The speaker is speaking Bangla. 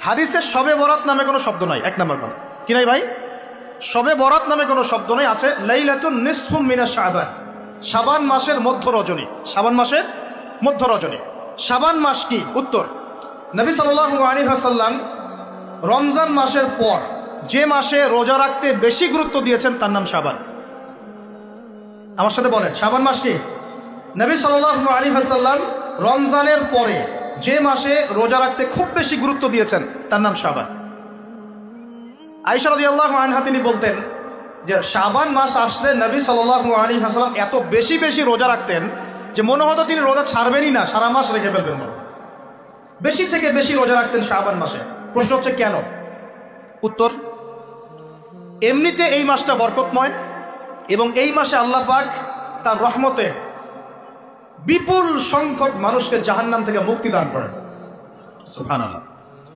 হাদিসে শবে বরাত নামে কোনো শব্দ নাই, এক নম্বর কথা। কি নাই ভাই? শবে বরাত নামে কোনো শব্দ নাই, আছে লাইলাতুন নিসফুম মিনাশ শাবান, শাবান মাসের মধ্য রজনী। শাবান মাসের মধ্য রজনী। শাবান মাস কি? উত্তর, নবী সাল্লাল্লাহু আলাইহি ওয়াসাল্লাম রমজান মাসের পর যে মাসে রোজা রাখতে বেশি গুরুত্ব দিয়েছেন তার নাম শাবান। আমার সাথে বলেন, শাবান মাস কি? নবী সাল্লাল্লাহু আলাইহি ওয়াসাল্লাম রমজানের পরে যে মাসে রোজা রাখতে খুব বেশি গুরুত্ব দিয়েছেন তার নাম শাবান। আয়েশা রাদিয়াল্লাহু আনহা তিনি বলতেন যে শাবান মাস আসলে নবী সাল্লাল্লাহু আলাইহি ওয়াসাল্লাম এত বেশি বেশি রোজা রাখতেন যে মনে হতো তিনি রোজা ছাড়বেনই না, সারা মাস রেখে ফেলবেন। বেশি থেকে বেশি রোজা রাখতেন শাবান মাসে। প্রশ্ন হচ্ছে কেন? উত্তর, এমনিতে এই মাসটা বরকতময় এবং এই মাসে আল্লাহ পাক তার রহমতে বিপুল সংখ্যক মানুষকে জাহান্নাম থেকে মুক্তি দান করেন। সুবহানাল্লাহ।